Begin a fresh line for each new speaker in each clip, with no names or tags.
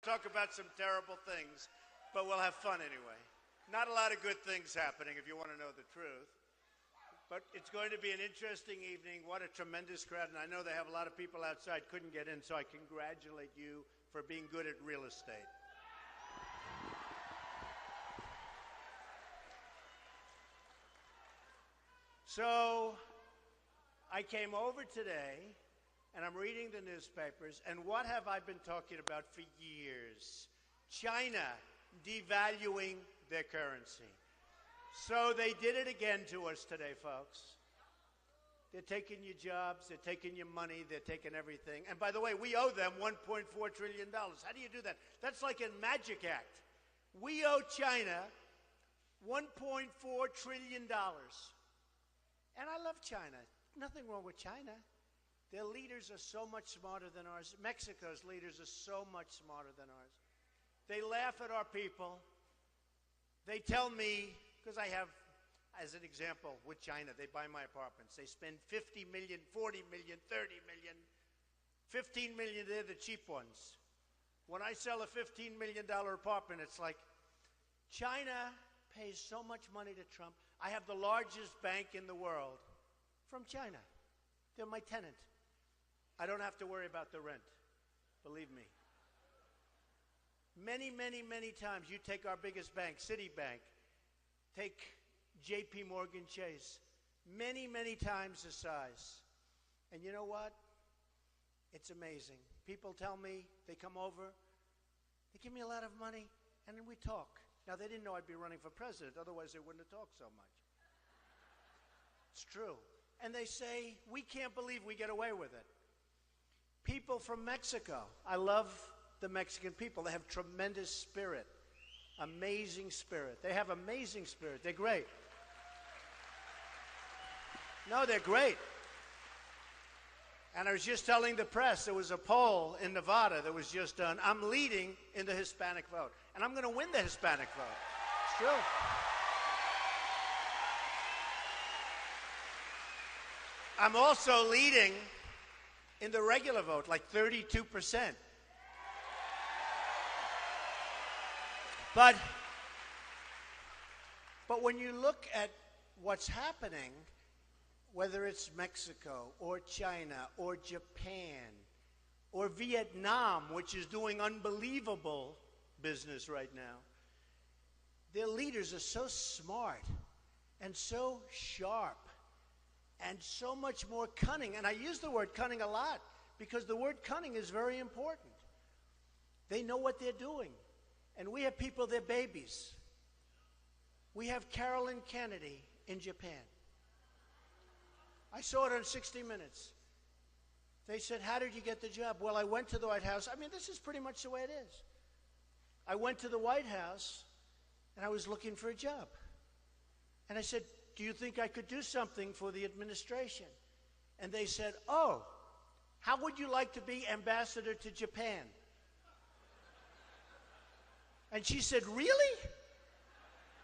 talk about some terrible things, but we'll have fun anyway. Not a lot of good things happening if you want to know the truth. But it's going to be an interesting evening. What a tremendous crowd. And I know they have a lot of people outside couldn't get in, so I congratulate you for being good at real estate. So I came over today, and I'm reading the newspapers, and what have I been talking about for years? China devaluing their currency. So they did it again to us today, folks. They're taking your jobs, they're taking your money, they're taking everything. And by the way, we owe them $1.4 trillion. How do you do that? That's like a magic act. We owe China $1.4 trillion. And I love China. Nothing wrong with China. Their leaders are so much smarter than ours. Mexico's leaders are so much smarter than ours. They laugh at our people. They tell me, because I have, as an example, with China, they buy my apartments. They spend $50 million, $40 million, $30 million, $15 million, they're the cheap ones. When I sell a $15 million apartment, it's like, China pays so much money to Trump. I have the largest bank in the world from China. They're my tenant. I don't have to worry about the rent, believe me. Many, many, many times, you take our biggest bank, Citibank, take J.P. Morgan Chase, many, many times the size. And you know what? It's amazing. People tell me, they come over, they give me a lot of money, and then we talk. Now, they didn't know I'd be running for president, otherwise they wouldn't have talked so much. It's true. And they say, we can't believe we get away with it. People from Mexico, I love the Mexican people. They have tremendous spirit, amazing spirit. They have amazing spirit. They're great. No, they're great. And I was just telling the press, there was a poll in Nevada that was just done. I'm leading in the Hispanic vote. And I'm going to win the Hispanic vote. It's true. I'm also leading in the regular vote, like 32%. But when you look at what's happening, whether it's Mexico or China or Japan or Vietnam, which is doing unbelievable business right now, their leaders are so smart and so sharp and so much more cunning. And I use the word cunning a lot because the word cunning is very important. They know what they're doing. And we have people, they're babies. We have Carolyn Kennedy in Japan. I saw it on 60 Minutes. They said, how did you get the job? Well, I went to the White House. I mean, this is pretty much the way it is. I went to the White House, and I was looking for a job. And I said, do you think I could do something for the administration? And they said, oh, how would you like to be ambassador to Japan? And she said, really?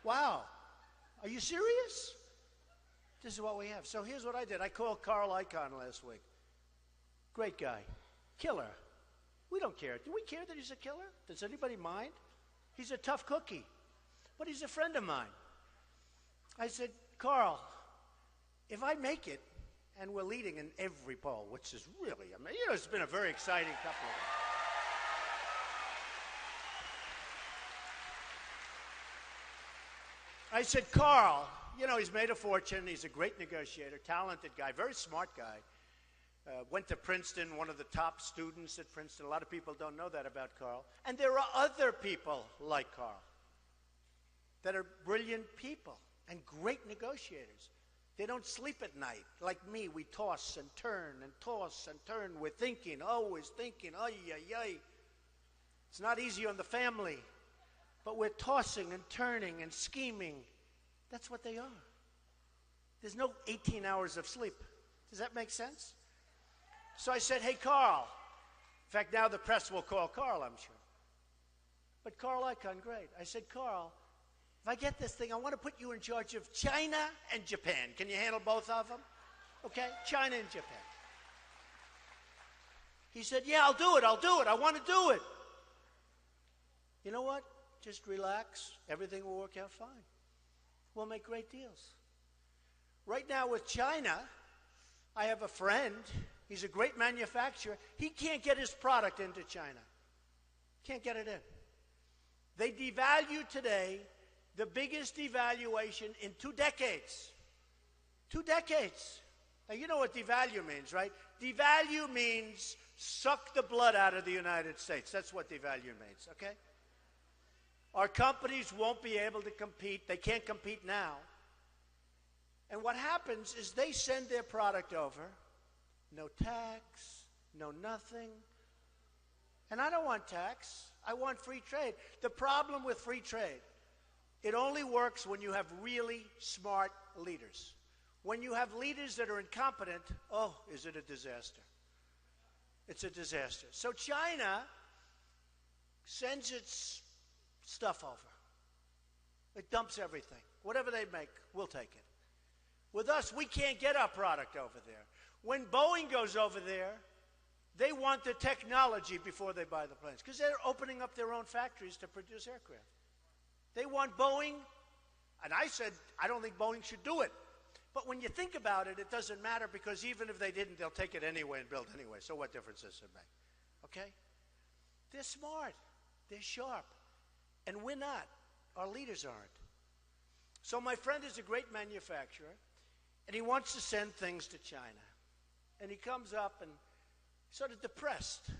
Wow. Are you serious? This is what we have. So here's what I did. I called Carl Icahn last week. Great guy. Killer. We don't care. Do we care that he's a killer? Does anybody mind? He's a tough cookie. But he's a friend of mine. I said, Carl, if I make it, and we're leading in every poll, which is really amazing. You know, it's been a very exciting couple of weeks. I said, Carl, you know, he's made a fortune. He's a great negotiator, talented guy, very smart guy. Went to Princeton, one of the top students at Princeton. A lot of people don't know that about Carl. And there are other people like Carl that are brilliant people and great negotiators. They don't sleep at night. Like me, we toss and turn and toss and turn. We're thinking, always thinking, ay, ay, ay. It's not easy on the family. But we're tossing and turning and scheming. That's what they are. There's no 18 hours of sleep. Does that make sense? So I said, hey, Carl. In fact, now the press will call Carl, I'm sure. But Carl Icahn, great. I said, Carl, if I get this thing, I want to put you in charge of China and Japan. Can you handle both of them? Okay? China and Japan. He said, yeah, I'll do it. I want to do it. You know what? Just relax. Everything will work out fine. We'll make great deals. Right now with China, I have a friend. He's a great manufacturer. He can't get his product into China. Can't get it in. They devalue today, the biggest devaluation in 2 decades. 2 decades. Now, you know what devalue means, right? Devalue means suck the blood out of the United States. That's what devalue means, okay? Our companies won't be able to compete. They can't compete now. And what happens is they send their product over, no tax, no nothing. And I don't want tax. I want free trade. The problem with free trade, it only works when you have really smart leaders. When you have leaders that are incompetent, oh, is it a disaster? It's a disaster. So China sends its stuff over. It dumps everything. Whatever they make, we'll take it. With us, we can't get our product over there. When Boeing goes over there, they want the technology before they buy the planes because they're opening up their own factories to produce aircraft. They want Boeing, and I said, I don't think Boeing should do it. But when you think about it, it doesn't matter because even if they didn't, they'll take it anyway and build anyway. So what difference does it make? Okay? They're smart. They're sharp. And we're not. Our leaders aren't. So my friend is a great manufacturer, and he wants to send things to China. And he comes up and sort of depressed.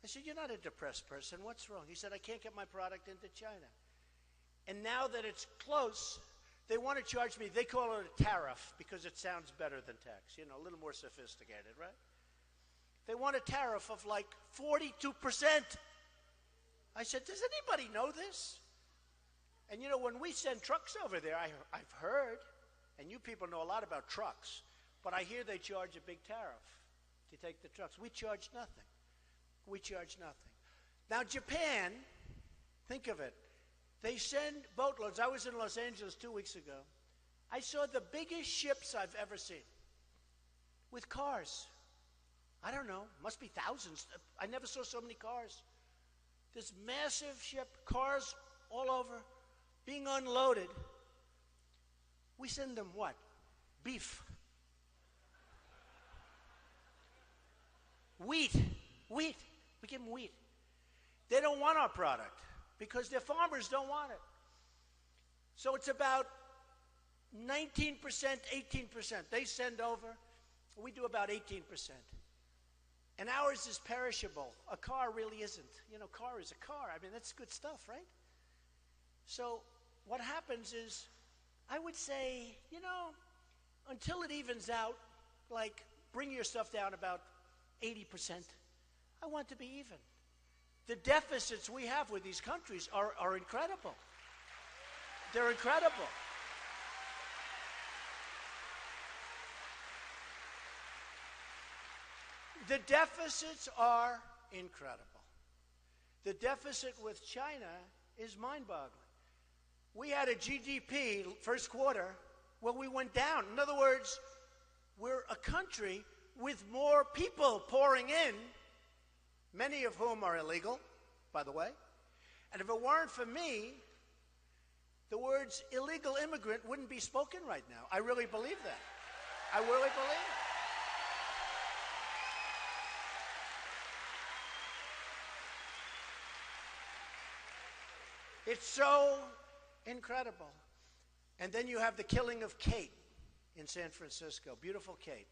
I said, you're not a depressed person. What's wrong? He said, I can't get my product into China. And now that it's close, they want to charge me, they call it a tariff because it sounds better than tax, you know, a little more sophisticated, right? They want a tariff of like 42%. I said, does anybody know this? And you know, when we send trucks over there, I've heard, and you people know a lot about trucks, but I hear they charge a big tariff to take the trucks. We charge nothing. We charge nothing. Now Japan, think of it. They send boatloads. I was in Los Angeles 2 weeks ago. I saw the biggest ships I've ever seen with cars. I don't know, must be thousands. I never saw so many cars. This massive ship, cars all over, being unloaded. We send them what? Beef. Wheat. We give them wheat. They don't want our product because their farmers don't want it. So it's about 19%, 18%. They send over. We do about 18%. And ours is perishable. A car really isn't. You know, car is a car. I mean, that's good stuff, right? So what happens is, I would say, you know, until it evens out, like bring your stuff down about 80%. I want to be even. The deficits we have with these countries are incredible. They're incredible. The deficits are incredible. The deficit with China is mind-boggling. We had a GDP first quarter where we went down. In other words, we're a country with more people pouring in, many of whom are illegal, by the way. And if it weren't for me, the words illegal immigrant wouldn't be spoken right now. I really believe that. I really believe it. It's so incredible. And then you have the killing of Kate in San Francisco. Beautiful Kate.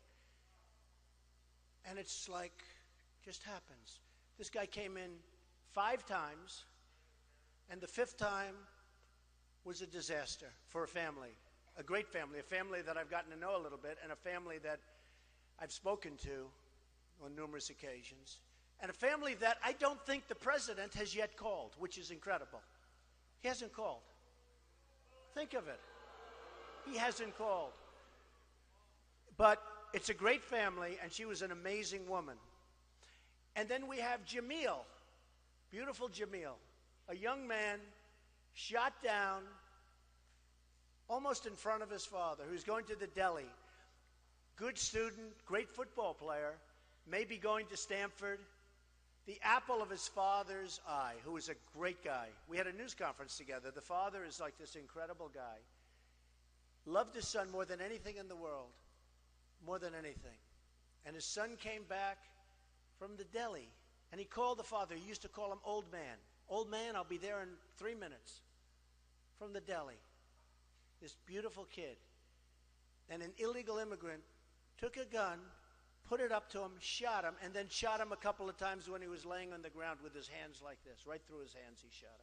And it's like, just happens. This guy came in 5 times, and the 5th time was a disaster for a family, a great family, a family that I've gotten to know a little bit, and a family that I've spoken to on numerous occasions, and a family that I don't think the president has yet called, which is incredible. He hasn't called. Think of it. He hasn't called. But it's a great family, and she was an amazing woman. And then we have Jamil, beautiful Jamil, a young man shot down almost in front of his father, who's going to the deli. Good student, great football player, maybe going to Stanford. the apple of his father's eye, who was a great guy. We had a news conference together. The father is like this incredible guy. Loved his son more than anything in the world, more than anything. And his son came back from the deli, and he called the father. He used to call him old man. Old man, I'll be there in 3 minutes. From the deli. This beautiful kid. And an illegal immigrant took a gun, put it up to him, shot him, and then shot him a couple of times when he was laying on the ground with his hands like this. Right through his hands he shot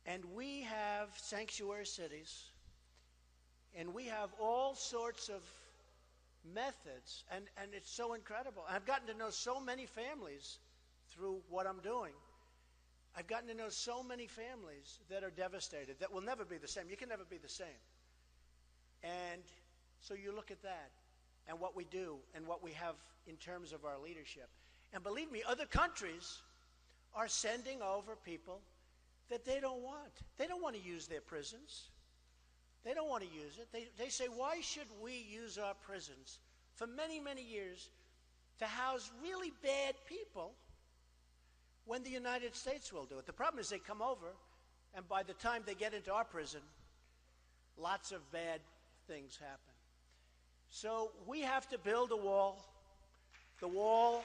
him. And we have sanctuary cities, and we have all sorts of methods, and it's so incredible. I've gotten to know so many families through what I'm doing. I've gotten to know so many families that are devastated, that will never be the same. You can never be the same. And so you look at that and what we do and what we have in terms of our leadership. And believe me, other countries are sending over people that they don't want. They don't want to use their prisons. They don't want to use it. They say, why should we use our prisons for many, many years to house really bad people when the United States will do it? The problem is they come over, and by the time they get into our prison, lots of bad things happen. So we have to build a wall. The wall...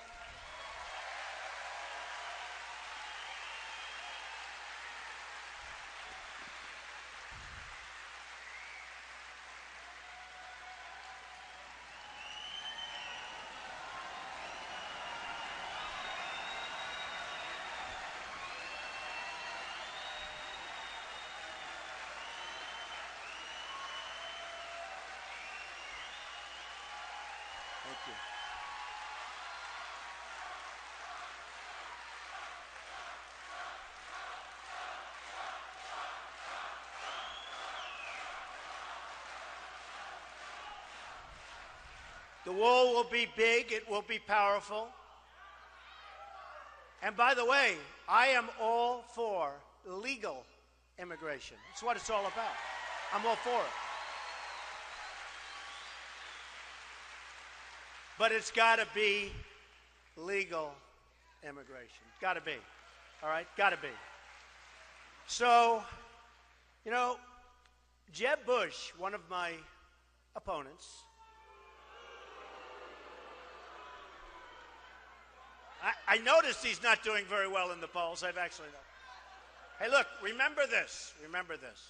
Thank you. The wall will be big, it will be powerful. And by the way, I am all for legal immigration. That's what it's all about. I'm all for it. But it's got to be legal immigration. Got to be. All right? Got to be. So, you know, Jeb Bush, one of my opponents, I noticed he's not doing very well in the polls. I've actually noticed. Hey, look, remember this. Remember this.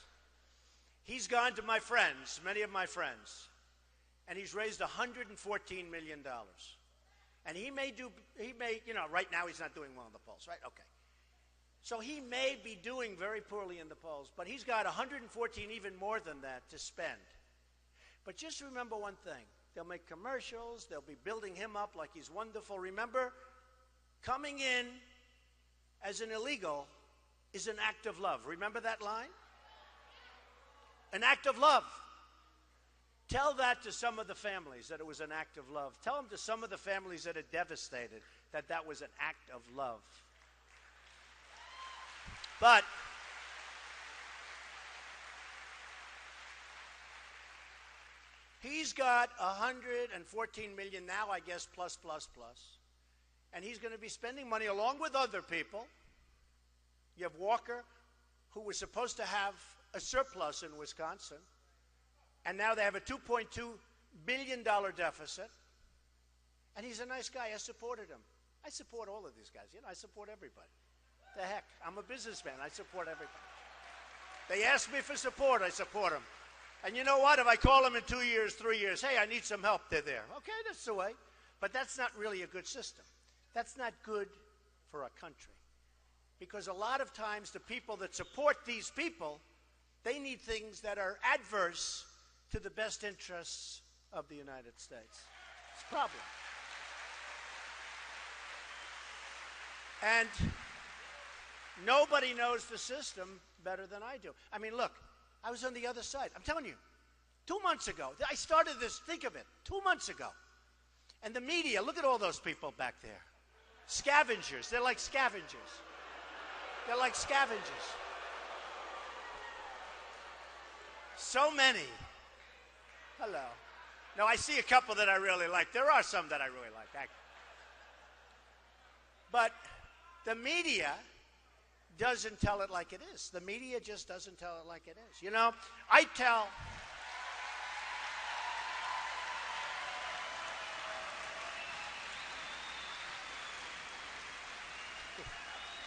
He's gone to my friends, many of my friends, and he's raised $114 million. And he may, you know, right now he's not doing well in the polls, right? Okay. So he may be doing very poorly in the polls, but he's got 114, even more than that, to spend. But just remember one thing. They'll make commercials. They'll be building him up like he's wonderful. Remember, coming in as an illegal is an act of love. Remember that line? An act of love. Tell that to some of the families, that it was an act of love. Tell them to some of the families that are devastated that that was an act of love. But he's got 114 million now, I guess, plus. And he's going to be spending money along with other people. You have Walker, who was supposed to have a surplus in Wisconsin, and now they have a $2.2 billion deficit. And he's a nice guy. I supported him. I support all of these guys. You know, I support everybody. The heck, I'm a businessman. I support everybody. They ask me for support, I support them. And you know what? If I call them in 2 years, 3 years, hey, I need some help, they're there. Okay, that's the way. But that's not really a good system. That's not good for a country. Because a lot of times the people that support these people, they need things that are adverse to the best interests of the United States. It's a problem. And nobody knows the system better than I do. I mean, look, I was on the other side. I'm telling you, 2 months ago, I started this, think of it, 2 months ago. And the media, look at all those people back there. Scavengers. They're like scavengers. They're like scavengers. So many. Hello. No, I see a couple that I really like. There are some that I really like. But the media doesn't tell it like it is. The media just doesn't tell it like it is. You know, I tell...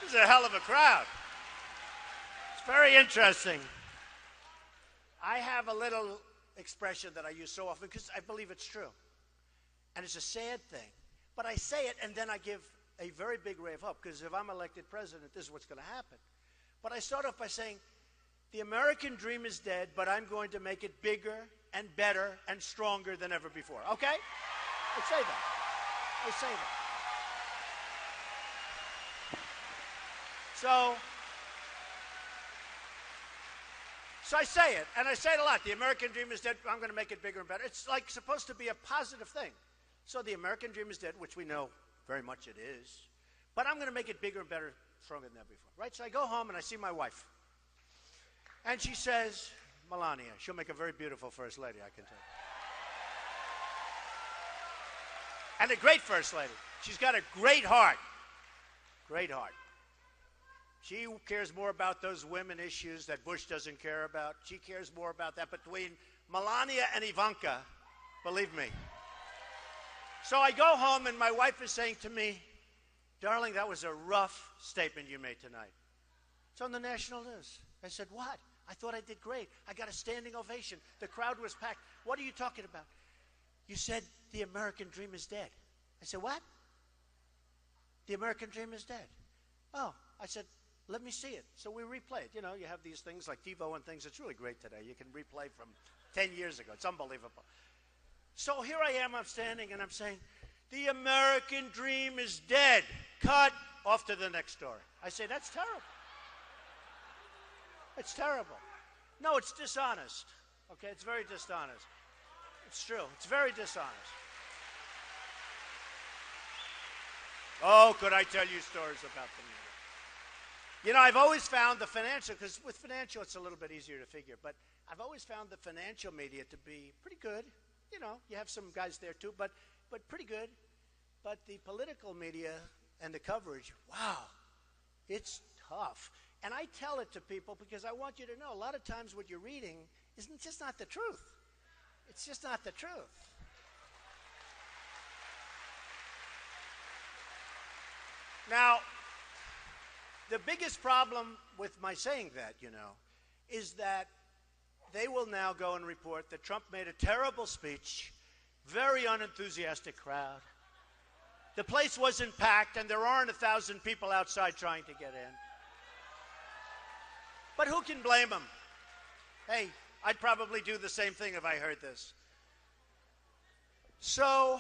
This is a hell of a crowd. It's very interesting. I have a little expression that I use so often because I believe it's true. And it's a sad thing. But I say it and then I give a very big ray of hope because if I'm elected president, this is what's going to happen. But I start off by saying, the American dream is dead, but I'm going to make it bigger and better and stronger than ever before. Okay? I say that. I say that. So I say it, and I say it a lot. The American dream is dead. I'm going to make it bigger and better. It's like supposed to be a positive thing. So the American dream is dead, which we know very much it is. But I'm going to make it bigger and better, stronger than ever before. Right? So I go home and I see my wife. And she says, Melania, she'll make a very beautiful first lady, I can tell you. And a great first lady. She's got a great heart. Great heart. She cares more about those women issues that Bush doesn't care about. She cares more about that. Between Melania and Ivanka, believe me. So I go home and my wife is saying to me, darling, that was a rough statement you made tonight. It's on the national news. I said, what? I thought I did great. I got a standing ovation. The crowd was packed. What are you talking about? You said the American dream is dead. I said, what? The American dream is dead. Oh, I said, let me see it. So we replayed. You know, you have these things like TiVo and things. It's really great today. You can replay from 10 years ago. It's unbelievable. So here I am. I'm standing and I'm saying, the American dream is dead. Cut. Off to the next story. I say, that's terrible. It's terrible. No, it's dishonest. Okay, it's very dishonest. It's true. It's very dishonest. Oh, could I tell you stories about the media? You know, I've always found the financial, because with financial it's a little bit easier to figure, but I've always found the financial media to be pretty good. You know, you have some guys there too, but pretty good. But the political media and the coverage, wow, it's tough. And I tell it to people because I want you to know a lot of times what you're reading isn't just not the truth. It's just not the truth. Now, the biggest problem with my saying that, you know, is that they will now go and report that Trump made a terrible speech, very unenthusiastic crowd. The place wasn't packed and there aren't 1,000 people outside trying to get in. But who can blame them? Hey, I'd probably do the same thing if I heard this. So,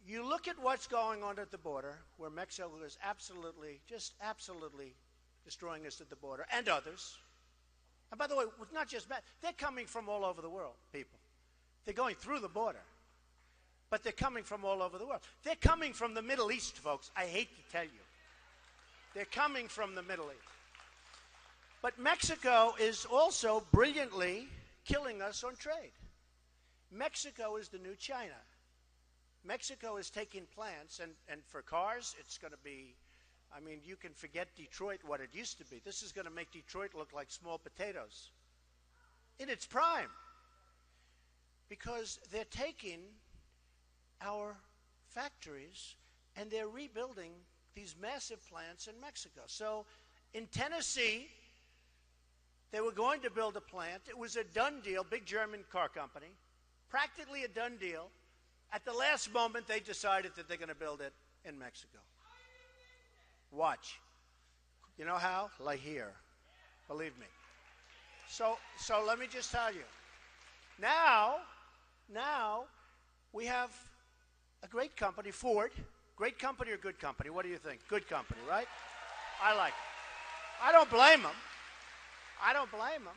you look at what's going on at the border, where Mexico is absolutely, just absolutely destroying us at the border, and others. And by the way, not just Mexico, they're coming from all over the world, people. They're going through the border, but they're coming from all over the world. They're coming from the Middle East, folks. I hate to tell you. They're coming from the Middle East. But Mexico is also brilliantly killing us on trade. Mexico is the new China. Mexico is taking plants, and for cars, it's going to be, I mean, you can forget Detroit, what it used to be. This is going to make Detroit look like small potatoes in its prime, because they're taking our factories and they're rebuilding these massive plants in Mexico. So in Tennessee, they were going to build a plant. It was a done deal, big German car company, practically a done deal. At the last moment, they decided that they're going to build it in Mexico. Watch. You know how? Like here. Believe me. So let me just tell you. Now, we have a great company, Ford. Great company or good company? What do you think? Good company, right? I like it. I don't blame them. I don't blame them.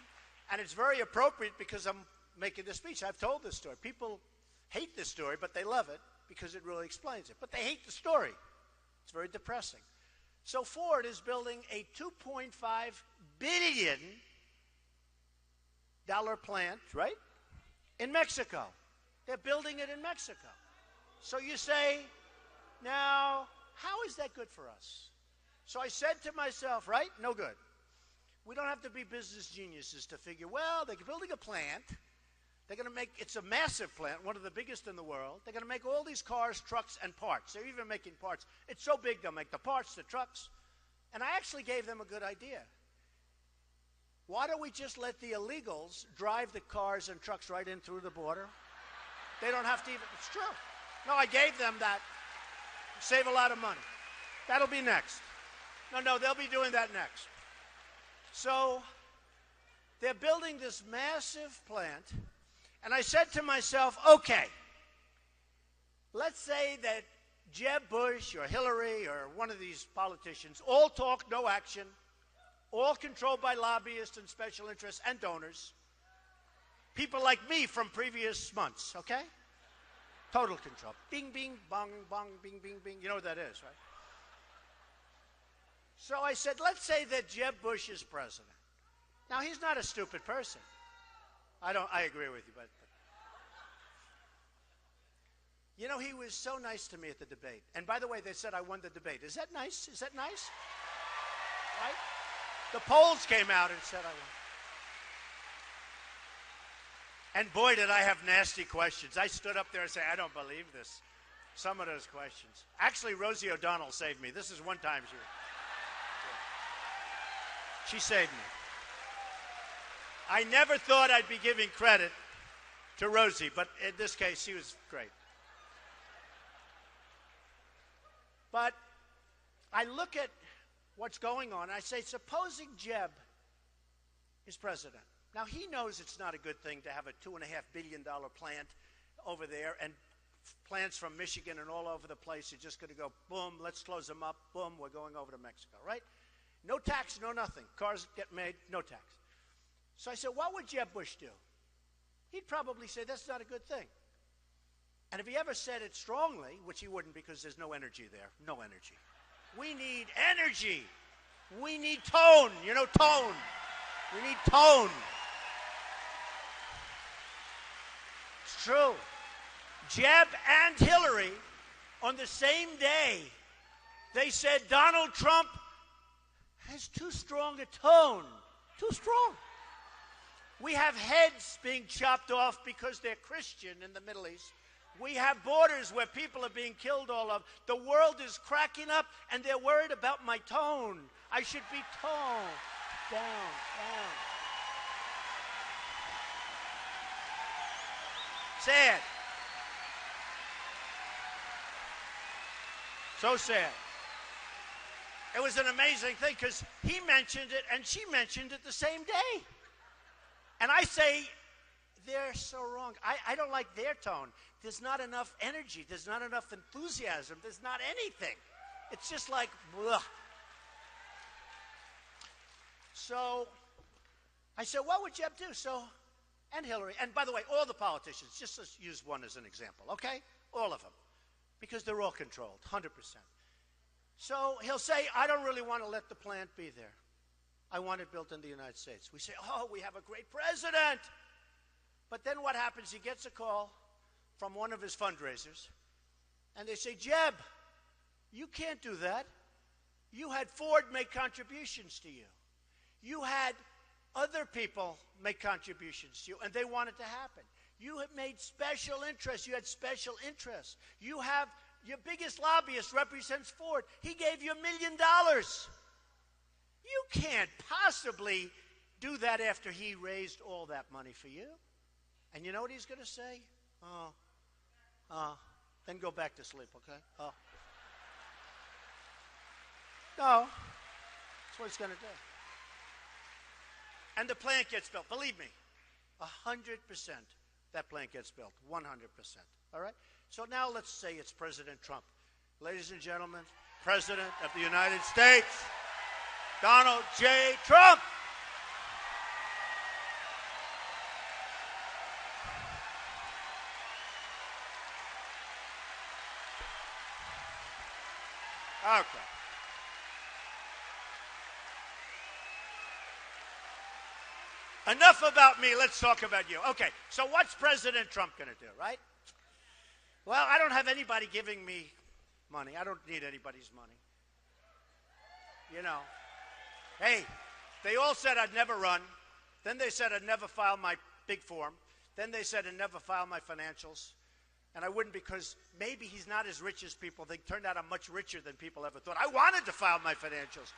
And it's very appropriate because I'm making this speech. I've told this story. People hate this story, but they love it because it really explains it. But they hate the story. It's very depressing. So Ford is building a $2.5 billion plant, right, in Mexico. They're building it in Mexico. So you say, now, how is that good for us? So I said to myself, right? No good. We don't have to be business geniuses to figure, well, they're building a plant. They're going to make, it's a massive plant, one of the biggest in the world. They're going to make all these cars, trucks, and parts. They're even making parts. It's so big, they'll make the parts, the trucks. And I actually gave them a good idea. Why don't we just let the illegals drive the cars and trucks right in through the border? They don't have to even, it's true. No, I gave them that. Save a lot of money. That'll be next. No, they'll be doing that next. So they're building this massive plant, and I said to myself, okay, let's say that Jeb Bush or Hillary or one of these politicians, all talk, no action, all controlled by lobbyists and special interests and donors, people like me from previous months, okay? Total control. Bing, bing, bong, bong, bing, bing, bing. You know what that is, right? So I said, let's say that Jeb Bush is president. Now, he's not a stupid person. I agree with you, but you know, he was so nice to me at the debate. And by the way, they said I won the debate. Is that nice? Is that nice? Right? The polls came out and said I won. And boy, did I have nasty questions. I stood up there and said, I don't believe this. Some of those questions. Actually, Rosie O'Donnell saved me. This is one time she saved me. I never thought I'd be giving credit to Rosie, but in this case, she was great. But I look at what's going on, and I say, supposing Jeb is president. Now, he knows it's not a good thing to have a $2.5 billion plant over there, and plants from Michigan and all over the place are just going to go, boom, let's close them up, boom, we're going over to Mexico, right? No tax, no nothing. Cars get made, no tax. So I said, what would Jeb Bush do? He'd probably say, that's not a good thing. And if he ever said it strongly, which he wouldn't because there's no energy there, no energy. We need energy. We need tone, you know, tone. We need tone. It's true. Jeb and Hillary, on the same day, they said Donald Trump has too strong a tone. Too strong. We have heads being chopped off because they're Christian in the Middle East. We have borders where people are being killed all over. The world is cracking up, and they're worried about my tone. I should be toned down. Sad. So sad. It was an amazing thing because he mentioned it and she mentioned it the same day. And I say, they're so wrong. I don't like their tone. There's not enough energy. There's not enough enthusiasm. There's not anything. It's just like, ugh. So I said, what would Jeb do? And Hillary. And by the way, all the politicians, just let's use one as an example, okay? All of them. Because they're all controlled, 100%. So he'll say, I don't really want to let the plant be there. I want it built in the United States. We say, oh, we have a great president. But then what happens? He gets a call from one of his fundraisers, and they say, Jeb, you can't do that. You had Ford make contributions to you. You had other people make contributions to you, and they want it to happen. You have made special interests. You had special interests. You have your biggest lobbyist represents Ford. He gave you $1 million. You can't possibly do that after he raised all that money for you. And you know what he's going to say? Then go back to sleep, okay? No, that's what he's going to do. And the plant gets built. Believe me, 100% that plant gets built, 100%. All right? So now let's say it's President Trump. Ladies and gentlemen, President of the United States, Donald J. Trump. Okay. Enough about me. Let's talk about you. Okay, so what's President Trump going to do, right? Well, I don't have anybody giving me money. I don't need anybody's money. You know. Hey, they all said I'd never run. Then they said I'd never file my big form. Then they said I'd never file my financials. And I wouldn't because maybe he's not as rich as people think. Turned out I'm much richer than people ever thought. I wanted to file my financials.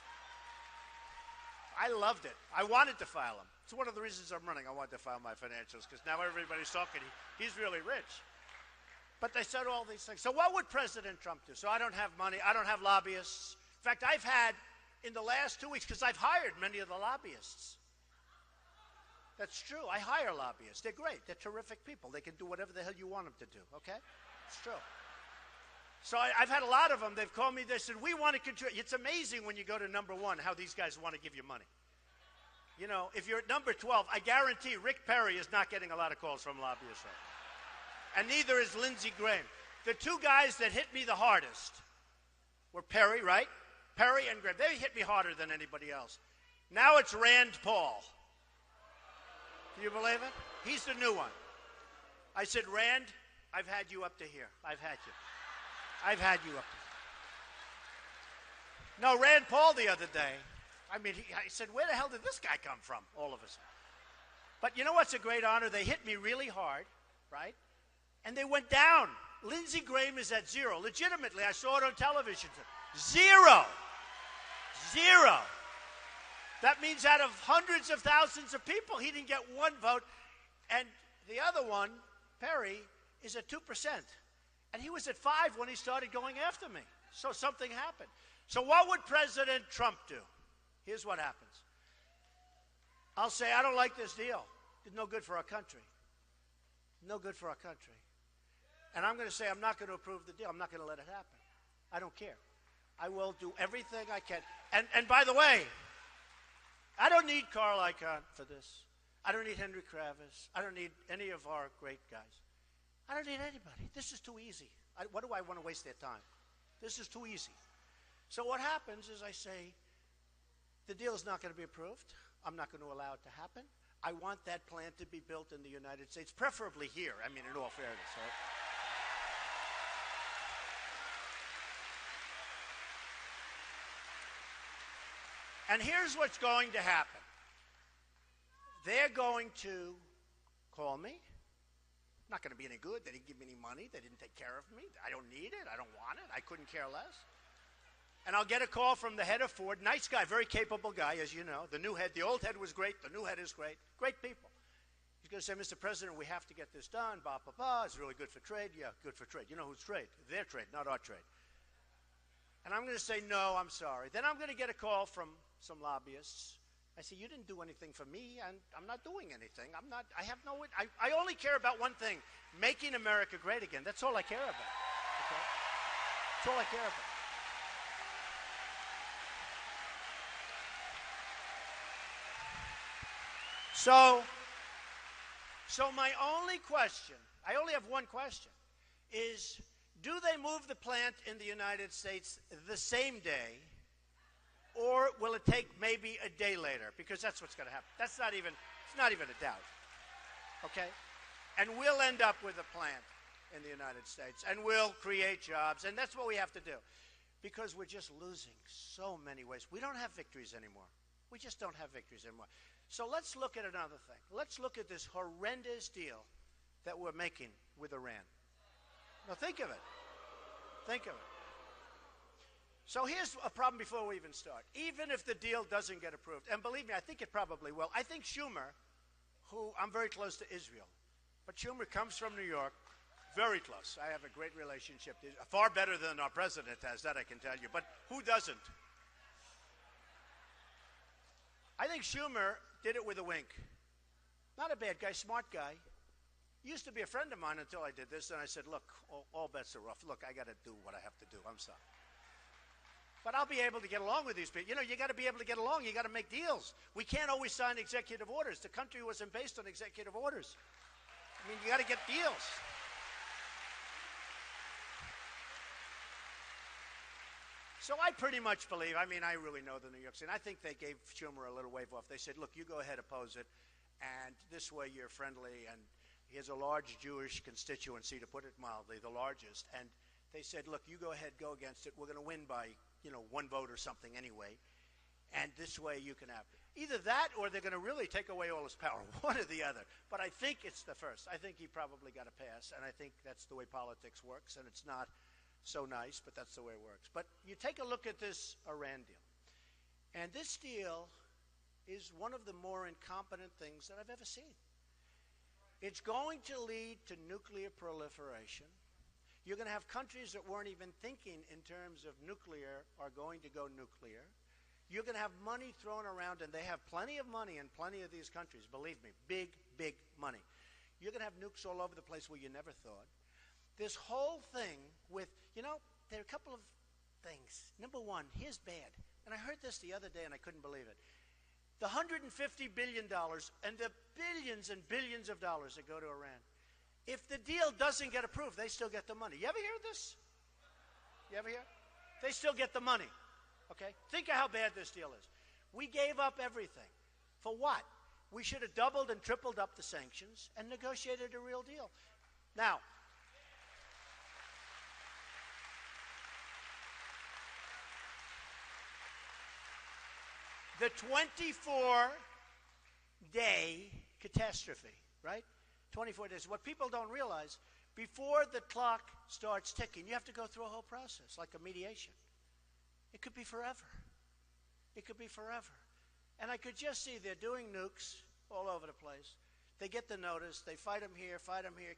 I loved it. I wanted to file them. It's one of the reasons I'm running. I wanted to file my financials because now everybody's talking. He's really rich. But they said all these things. So what would President Trump do? So I don't have money. I don't have lobbyists. In fact, I've had in the last 2 weeks, because I've hired many of the lobbyists. That's true. I hire lobbyists. They're great. They're terrific people. They can do whatever the hell you want them to do, okay? It's true. So I've had a lot of them. They've called me. They said, we want to contribute. It's amazing when you go to number 1 how these guys want to give you money. You know, if you're at number 12, I guarantee Rick Perry is not getting a lot of calls from lobbyists right now. And neither is Lindsey Graham. The 2 guys that hit me the hardest were Perry, right? Perry and Graham. They hit me harder than anybody else. Now it's Rand Paul. Do you believe it? He's the new one. I said, Rand, I've had you up to here. I've had you. I've had you up to here. No, Rand Paul the other day, I mean, I said, where the hell did this guy come from, all of a sudden? But you know what's a great honor? They hit me really hard, right? And they went down. Lindsey Graham is at 0. Legitimately, I saw it on television. 0. 0. That means out of hundreds of thousands of people, he didn't get 1 vote. And the other one, Perry, is at 2%. And he was at 5 when he started going after me. So something happened. So what would President Trump do? Here's what happens. I'll say, I don't like this deal. It's no good for our country. No good for our country. And I'm going to say, I'm not going to approve the deal. I'm not going to let it happen. I don't care. I will do everything I can. And by the way, I don't need Carl Icahn for this. I don't need Henry Kravis. I don't need any of our great guys. I don't need anybody. This is too easy. What do I want to waste their time? This is too easy. So what happens is I say, the deal is not going to be approved. I'm not going to allow it to happen. I want that plant to be built in the United States, preferably here. I mean, in all fairness, right? And here's what's going to happen. They're going to call me. Not going to be any good. They didn't give me any money. They didn't take care of me. I don't need it. I don't want it. I couldn't care less. And I'll get a call from the head of Ford. Nice guy, very capable guy, as you know. The new head, the old head was great. The new head is great. Great people. He's going to say, Mr. President, we have to get this done. Blah, blah, blah. It's really good for trade. Yeah, good for trade. You know who's trade? Their trade, not our trade. And I'm going to say, no, I'm sorry. Then I'm going to get a call from some lobbyists. I say, you didn't do anything for me, and I'm not doing anything. I only care about one thing, making America great again. That's all I care about. Okay? That's all I care about. So my only question, I only have one question, is do they move the plant in the United States the same day, or will it take maybe a day later? Because that's what's going to happen. It's not even a doubt. Okay? And we'll end up with a plant in the United States, and we'll create jobs, and that's what we have to do. Because we're just losing so many ways. We don't have victories anymore. We just don't have victories anymore. So let's look at another thing. Let's look at this horrendous deal that we're making with Iran. Now think of it. Think of it. So here's a problem before we even start. Even if the deal doesn't get approved, and believe me, I think it probably will. I think Schumer, who I'm very close to Israel, but Schumer comes from New York, very close. I have a great relationship, far better than our president has, that I can tell you. But who doesn't? I think Schumer did it with a wink. Not a bad guy, smart guy. Used to be a friend of mine until I did this, and I said, look, all bets are off. Look, I got to do what I have to do. I'm sorry. But I'll be able to get along with these people. You know, you got to be able to get along. You got to make deals. We can't always sign executive orders. The country wasn't based on executive orders. I mean, you got to get deals. So I pretty much believe, I mean, I really know the New York City. I think they gave Schumer a little wave off. They said, look, you go ahead, oppose it, and this way you're friendly. And he has a large Jewish constituency, to put it mildly, the largest. And They said, look, you go ahead, go against it. We're going to win by, one vote or something anyway. And this way you can have either that or they're going to really take away all his power, one or the other. But I think it's the first. I think he probably got a pass, and I think that's the way politics works, and it's not so nice, but that's the way it works. But you take a look at this Iran deal, and this deal is one of the more incompetent things that I've ever seen. It's going to lead to nuclear proliferation. You're going to have countries that weren't even thinking in terms of nuclear are going to go nuclear. You're going to have money thrown around, and they have plenty of money in plenty of these countries, believe me, big, big money. You're going to have nukes all over the place where you never thought. This whole thing with, there are a couple of things. Number one, here's bad. And I heard this the other day, and I couldn't believe it. The $150 billion and the billions and billions of dollars that go to Iran. If the deal doesn't get approved, they still get the money. You ever hear this? You ever hear? They still get the money. Okay? Think of how bad this deal is. We gave up everything. For what? We should have doubled and tripled up the sanctions and negotiated a real deal. Now, the 24-day catastrophe, right? 24 days. What people don't realize, before the clock starts ticking, you have to go through a whole process, like a mediation. It could be forever. It could be forever. And I could just see they're doing nukes all over the place. They get the notice. They fight them here,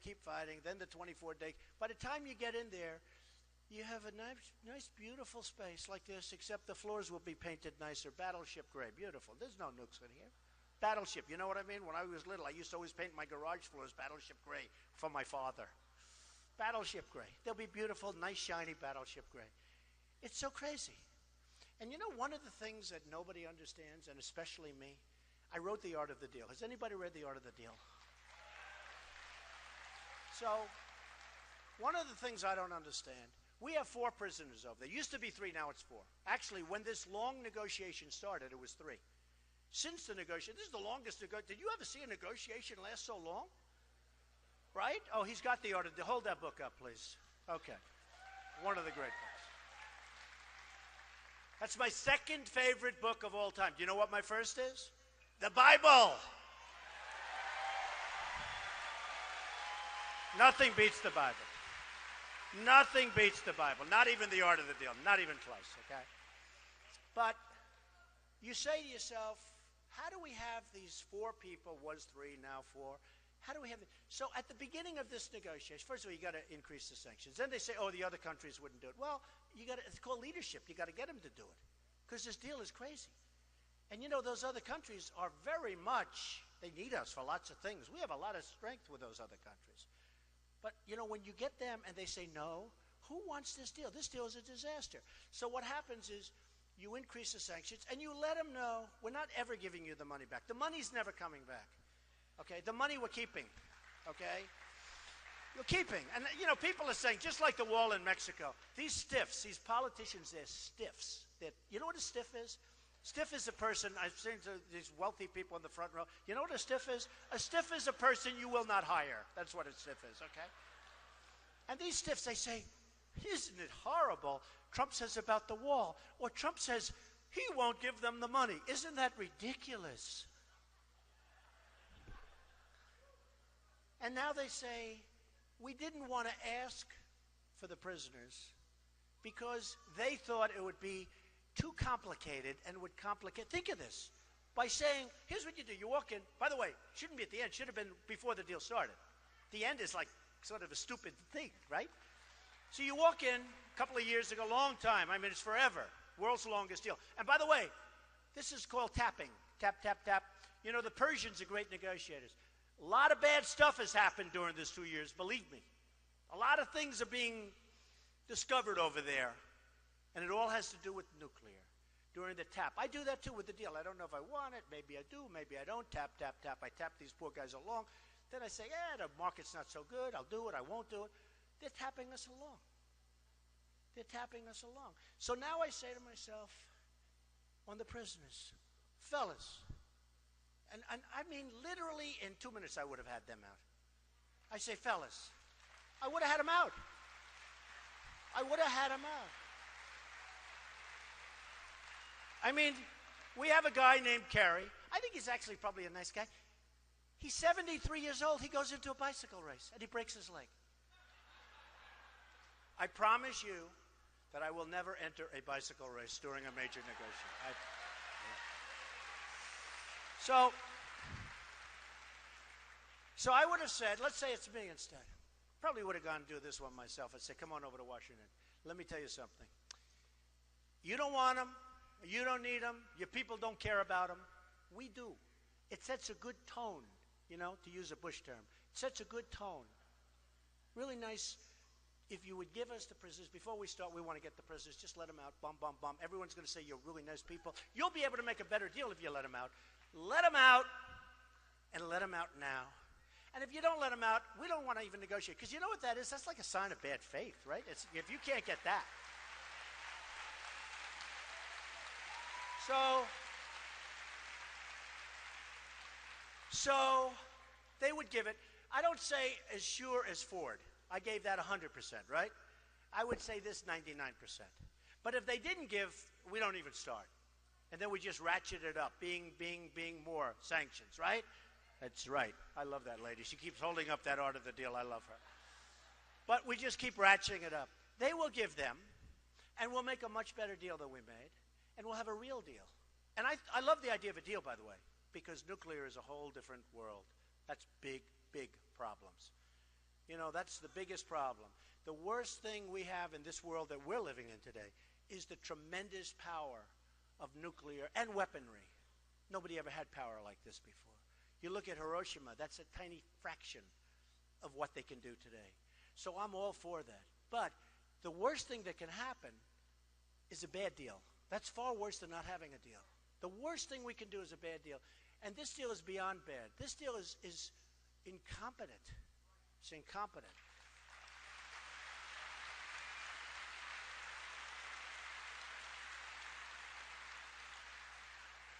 keep fighting. Then the 24-day. By the time you get in there, you have a nice, beautiful space like this, except the floors will be painted nicer. Battleship gray. Beautiful. There's no nukes in here. Battleship, you know what I mean? When I was little, I used to always paint my garage floors battleship gray for my father. Battleship gray. They'll be beautiful, nice, shiny battleship gray. It's so crazy. And one of the things that nobody understands, and especially me, I wrote The Art of the Deal. Has anybody read The Art of the Deal? So, one of the things I don't understand, we have 4 prisoners over there. Used to be 3, now it's 4. Actually, when this long negotiation started, it was 3. Since the negotiation, this is the longest negotiation. Did you ever see a negotiation last so long? Right? Oh, he's got The Art of the Deal. Hold that book up, please. Okay. One of the great books. That's my second favorite book of all time. Do you know what my first is? The Bible. Nothing beats the Bible. Nothing beats the Bible. Not even The Art of the Deal. Not even close, okay? But you say to yourself, how do we have these 4 people, was 3, now 4? How do we have it? So at the beginning of this negotiation, first of all, you got to increase the sanctions. Then they say, oh, the other countries wouldn't do it. Well, it's called leadership. You got to get them to do it because this deal is crazy. And those other countries are very much, they need us for lots of things. We have a lot of strength with those other countries. But, when you get them and they say no, who wants this deal? This deal is a disaster. So what happens is you increase the sanctions and you let them know we're not ever giving you the money back. The money's never coming back. Okay? The money we're keeping. Okay? You're keeping. And, people are saying, just like the wall in Mexico, these stiffs, these politicians, they're stiffs. You know what a stiff is? Stiff is a person, I've seen these wealthy people in the front row. You know what a stiff is? A stiff is a person you will not hire. That's what a stiff is, okay? And these stiffs, they say, isn't it horrible? Trump says about the wall. Or Trump says he won't give them the money. Isn't that ridiculous? And now they say, we didn't want to ask for the prisoners because they thought it would be too complicated and would complicate. Think of this. By saying, here's what you do. You walk in. By the way, shouldn't be at the end. Should have been before the deal started. The end is like sort of a stupid thing, right? So you walk in a couple of years ago, long time. I mean, it's forever. World's longest deal. And by the way, this is called tapping. Tap, tap, tap. The Persians are great negotiators. A lot of bad stuff has happened during this 2 years, believe me. A lot of things are being discovered over there. And it all has to do with nuclear. During the tap. I do that too with the deal. I don't know if I want it. Maybe I do. Maybe I don't. Tap, tap, tap. I tap these poor guys along. Then I say, the market's not so good. I'll do it. I won't do it. They're tapping us along. They're tapping us along. So now I say to myself, on the prisoners, fellas, and I mean literally in 2 minutes I would have had them out. I say, fellas, I would have had them out. I would have had him out. I mean, we have a guy named Kerry. I think he's actually probably a nice guy. He's 73 years old. He goes into a bicycle race, and he breaks his leg. I promise you that I will never enter a bicycle race during a major negotiation. So I would have said, let's say it's me instead. Probably would have gone to do this one myself. I'd say, come on over to Washington. Let me tell you something. You don't want them. You don't need them. Your people don't care about them. We do. It sets a good tone, to use a Bush term. It sets a good tone. Really nice. If you would give us the prisoners, before we start, we want to get the prisoners. Just let them out. Bum, bum, bum. Everyone's going to say you're really nice people. You'll be able to make a better deal if you let them out. Let them out, and let them out now. And if you don't let them out, we don't want to even negotiate. Because you know what that is? That's like a sign of bad faith, right? If you can't get that. So they would give it. I don't say as sure as Ford. I gave that 100%, right? I would say this 99%. But if they didn't give, we don't even start. And then we just ratchet it up, being more sanctions, right? That's right. I love that lady. She keeps holding up that art of the deal. I love her. But we just keep ratcheting it up. They will give them, and we'll make a much better deal than we made, and we'll have a real deal. And I love the idea of a deal, by the way, because nuclear is a whole different world. That's big, big problems. That's the biggest problem. The worst thing we have in this world that we're living in today is the tremendous power of nuclear and weaponry. Nobody ever had power like this before. You look at Hiroshima, that's a tiny fraction of what they can do today. So I'm all for that. But the worst thing that can happen is a bad deal. That's far worse than not having a deal. The worst thing we can do is a bad deal. And this deal is beyond bad. This deal is incompetent. It's incompetent.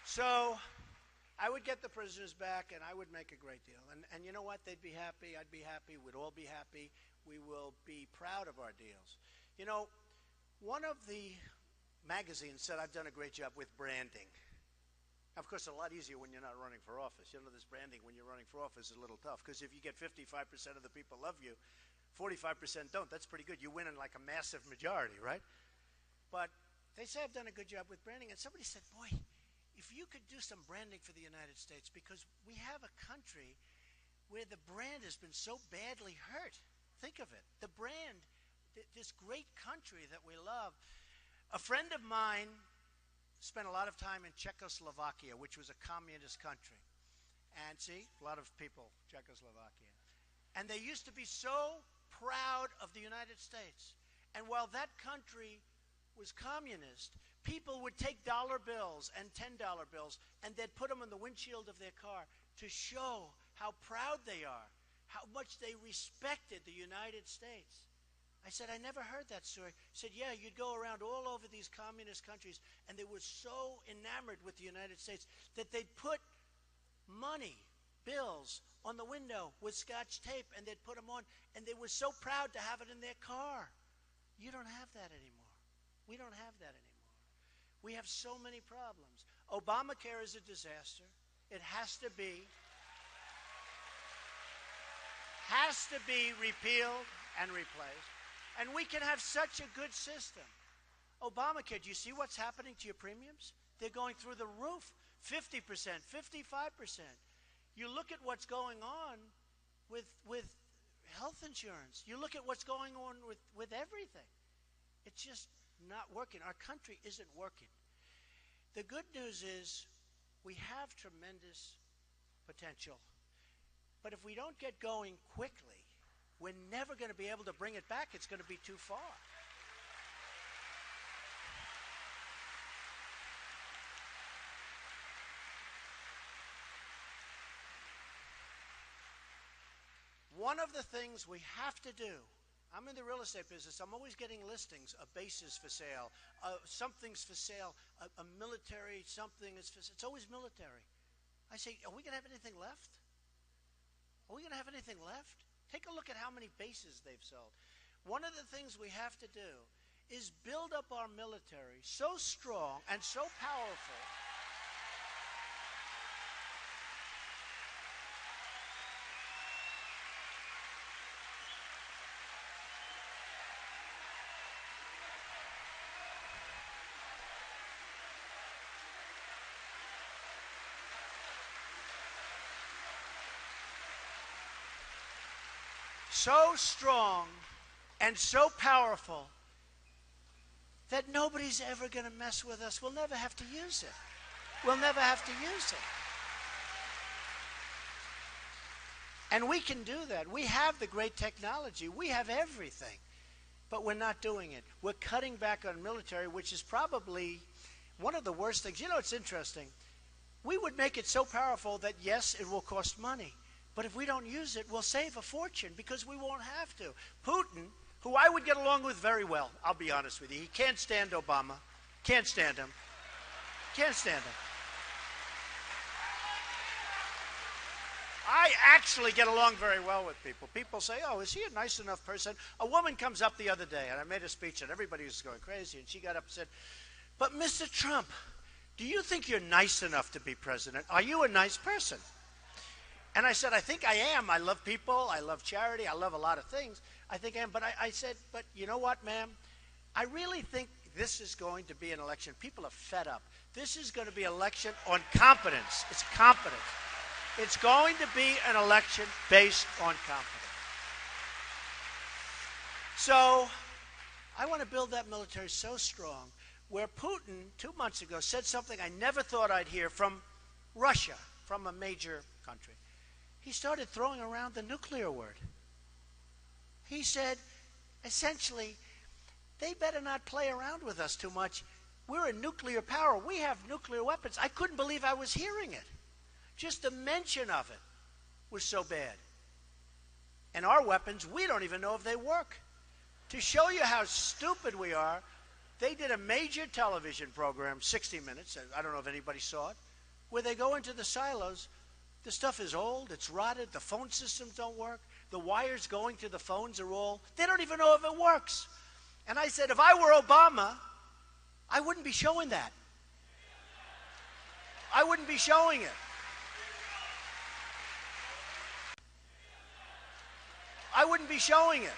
So I would get the prisoners back, and I would make a great deal. And you know what? They'd be happy. I'd be happy. We'd all be happy. We will be proud of our deals. One of the magazines said I've done a great job with branding. Of course, it's a lot easier when you're not running for office. This branding when you're running for office is a little tough, because if you get 55% of the people love you, 45% don't. That's pretty good. You win in like a massive majority, right? But they say I've done a good job with branding. And somebody said, boy, if you could do some branding for the United States, because we have a country where the brand has been so badly hurt. Think of it. The brand, this great country that we love. A friend of mine spent a lot of time in Czechoslovakia, which was a communist country. And see, a lot of people, Czechoslovakia. And they used to be so proud of the United States. And while that country was communist, people would take dollar bills and $10 bills, and they'd put them on the windshield of their car to show how proud they are, how much they respected the United States. I said, I never heard that story. He said, yeah, you'd go around all over these communist countries, and they were so enamored with the United States that they'd put money, bills, on the window with Scotch tape, and they'd put them on, and they were so proud to have it in their car. You don't have that anymore. We don't have that anymore. We have so many problems. Obamacare is a disaster. It has to be repealed and replaced. And we can have such a good system. Obamacare, do you see what's happening to your premiums? They're going through the roof. 50%, 55%. You look at what's going on with health insurance. You look at what's going on with everything. It's just not working. Our country isn't working. The good news is we have tremendous potential. But if we don't get going quickly, we're never going to be able to bring it back. It's going to be too far. One of the things we have to do, I'm in the real estate business. I'm always getting listings, a base is for sale, something's for sale, a military something is for sale. It's always military. I say, are we going to have anything left? Are we going to have anything left? Take a look at how many bases they've sold. one of the things we have to do is build up our military so strong and so powerful and so powerful that nobody's ever going to mess with us. We'll never have to use it. We'll never have to use it. And we can do that. We have the great technology. We have everything. But we're not doing it. We're cutting back on military, which is probably one of the worst things. You know, it's interesting. We would make it so powerful that, yes, it will cost money. But if we don't use it, we'll save a fortune because we won't have to. Putin, who I would get along with very well, I'll be honest with you. He can't stand Obama. Can't stand him. Can't stand him. I actually get along very well with people. People say, oh, is he a nice enough person? A woman comes up the other day, and I made a speech, and everybody was going crazy, and she got up and said, but Mr. Trump, do you think you're nice enough to be president? Are you a nice person? And I said, I think I am. I love people. I love charity. I love a lot of things. I think I am. But I said, but you know what, ma'am? I really think this is going to be an election. People are fed up. This is going to be an election on competence. It's competence. It's going to be an election based on competence. So I want to build that military so strong where Putin 2 months ago said something I never thought I'd hear from Russia, from a major country. He started throwing around the nuclear word. He said, essentially, they better not play around with us too much. We're a nuclear power. We have nuclear weapons. I couldn't believe I was hearing it. Just the mention of it was so bad. And our weapons, we don't even know if they work. To show you how stupid we are, they did a major television program, 60 Minutes, I don't know if anybody saw it, where they go into the silos. The stuff is old, it's rotted, the phone systems don't work, the wires going to the phones are all, they don't even know if it works. And I said, if I were Obama, I wouldn't be showing that. I wouldn't be showing it. I wouldn't be showing it.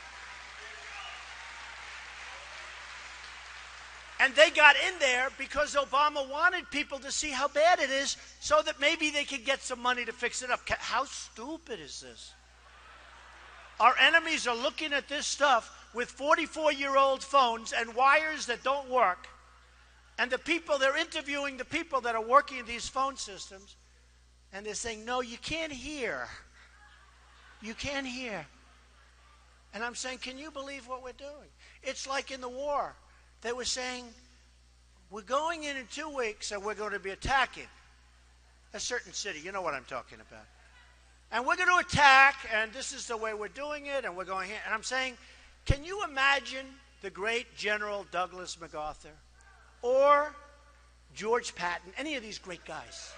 And they got in there because Obama wanted people to see how bad it is so that maybe they could get some money to fix it up. How stupid is this? Our enemies are looking at this stuff with 44-year-old phones and wires that don't work. And they're interviewing the people that are working in these phone systems. And they're saying, no, you can't hear. You can't hear. And I'm saying, can you believe what we're doing? It's like in the war. They were saying, we're going in 2 weeks and we're going to be attacking a certain city. You know what I'm talking about. And we're going to attack, and this is the way we're doing it, and we're going here. And I'm saying, can you imagine the great General Douglas MacArthur or George Patton, any of these great guys,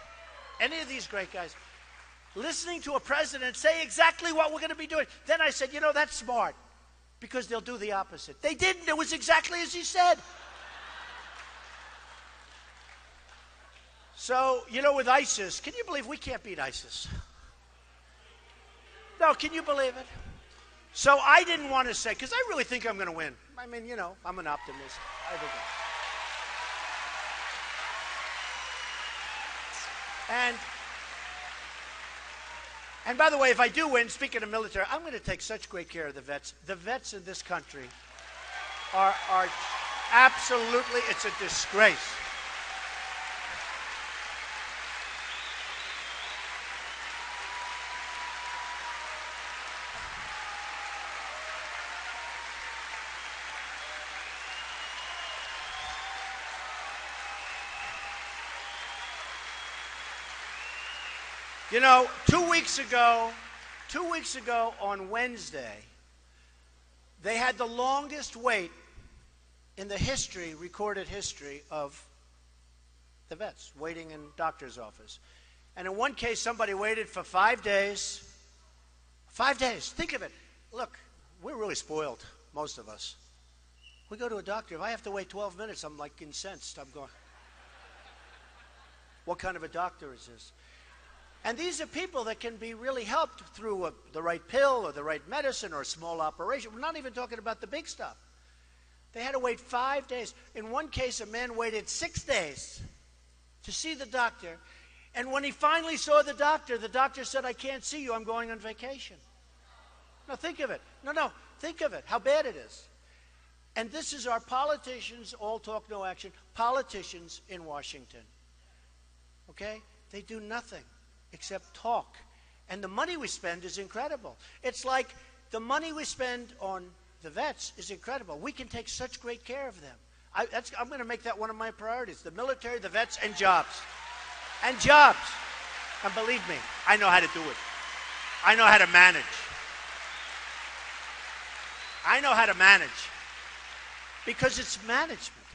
listening to a president say exactly what we're going to be doing? Then I said, you know, that's smart. Because they'll do the opposite. They didn't. It was exactly as he said. So, you know, with ISIS, can you believe we can't beat ISIS? No, can you believe it? So I didn't want to say, because I really think I'm going to win. I mean, you know, I'm an optimist. I think And by the way, if I do win, speaking of military, I'm going to take such great care of the vets. The vets in this country are absolutely, it's a disgrace. You know, 2 weeks ago on Wednesday, they had the longest wait in the recorded history of the vets, waiting in doctor's office. And in one case, somebody waited for 5 days. 5 days. Think of it. Look, we're really spoiled. most of us. We go to a doctor. If I have to wait 12 minutes, I'm like incensed. I'm going, what kind of a doctor is this? And these are people that can be really helped through the right pill or the right medicine or a small operation. We're not even talking about the big stuff. They had to wait 5 days. In one case, a man waited 6 days to see the doctor. And when he finally saw the doctor said, I can't see you, I'm going on vacation. Now think of it. No, think of it, how bad it is. And this is our politicians, all talk, no action, politicians in Washington. Okay? They do nothing except talk. And the money we spend is incredible. It's like the money we spend on the vets is incredible. We can take such great care of them. I'm going to make that one of my priorities. The military, the vets, and jobs. And jobs. And believe me, I know how to do it. I know how to manage. I know how to manage. Because it's management.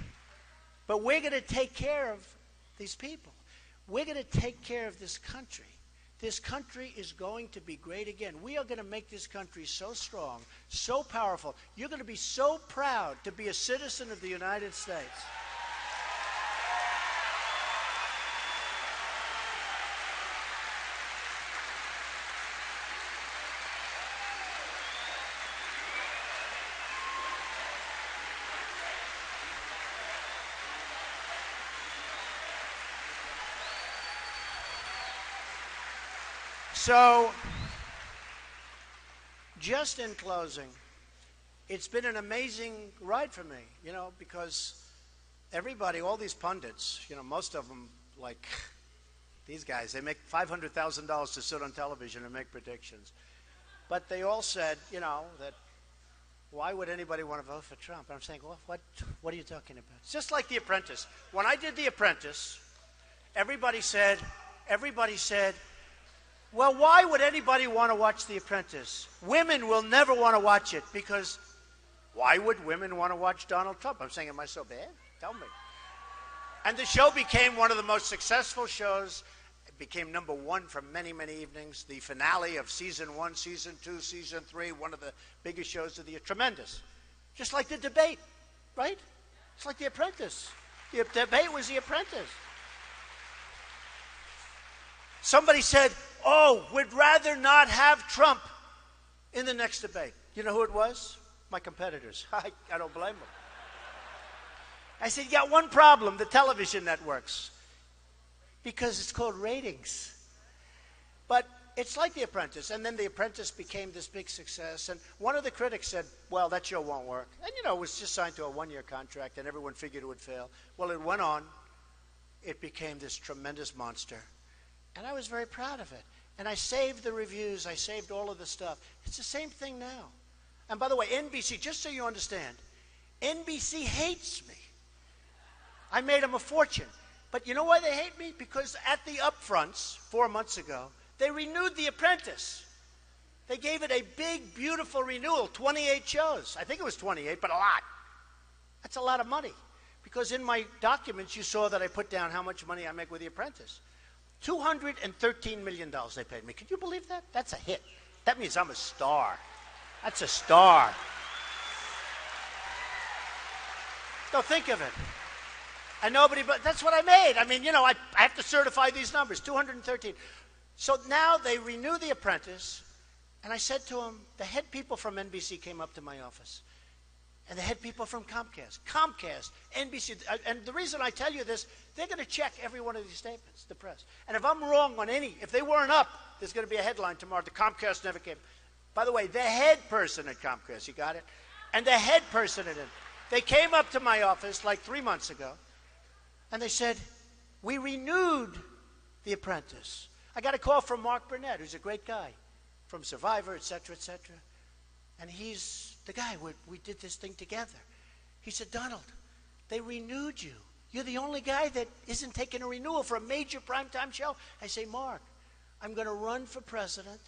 But we're going to take care of these people. We're going to take care of this country. This country is going to be great again. We are going to make this country so strong, so powerful. You're going to be so proud to be a citizen of the United States. So, just in closing, it's been an amazing ride for me, because everybody, all these pundits, most of them, like these guys, they make $500,000 to sit on television and make predictions. But they all said, that why would anybody want to vote for Trump? And I'm saying, well, what are you talking about? It's just like The Apprentice. When I did The Apprentice, everybody said, well, why would anybody want to watch The Apprentice? Women will never want to watch it because why would women want to watch Donald Trump? I'm saying, am I so bad? Tell me. And the show became one of the most successful shows. It became #1 for many, many evenings. The finale of season 1, season 2, season 3, one of the biggest shows of the year. Tremendous. Just like the debate, right? It's like The Apprentice. The debate was The Apprentice. Somebody said, oh, we'd rather not have Trump in the next debate. You know who it was? My competitors. I don't blame them. I said, you got one problem, the television networks. Because it's called ratings. But it's like The Apprentice. And then The Apprentice became this big success. And one of the critics said, well, that show won't work. And, it was just signed to a 1-year contract, and everyone figured it would fail. Well, it went on. It became this tremendous monster. And I was very proud of it. And I saved the reviews. I saved all of the stuff. It's the same thing now. And by the way, NBC, just so you understand, NBC hates me. I made them a fortune. But you know why they hate me? Because at the upfronts 4 months ago, they renewed The Apprentice. They gave it a big, beautiful renewal, 28 shows. I think it was 28, but a lot. That's a lot of money. Because in my documents, you saw that I put down how much money I make with The Apprentice. $213 million they paid me. Can you believe that? That's a hit. That means I'm a star. That's a star. So think of it. And nobody, but that's what I made. I mean, I have to certify these numbers, 213. So now they renew The Apprentice, and I said to them, the head people from NBC came up to my office, and the head people from Comcast, NBC, and the reason I tell you this, they're going to check every one of these statements, the press. And if I'm wrong on any, if they weren't up, there's going to be a headline tomorrow, the Comcast never came. By the way, the head person at Comcast, you got it? And the head person at it, they came up to my office like 3 months ago, and they said, we renewed The Apprentice. I got a call from Mark Burnett, who's a great guy, from Survivor, et cetera, et cetera. And he's the guy, we did this thing together. He said, Donald, they renewed you. You're the only guy that isn't taking a renewal for a major primetime show. I say, Mark, I'm going to run for president,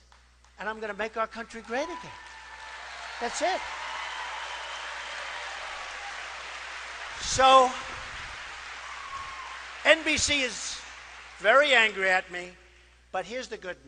and I'm going to make our country great again. That's it. So, NBC is very angry at me, but here's the good news.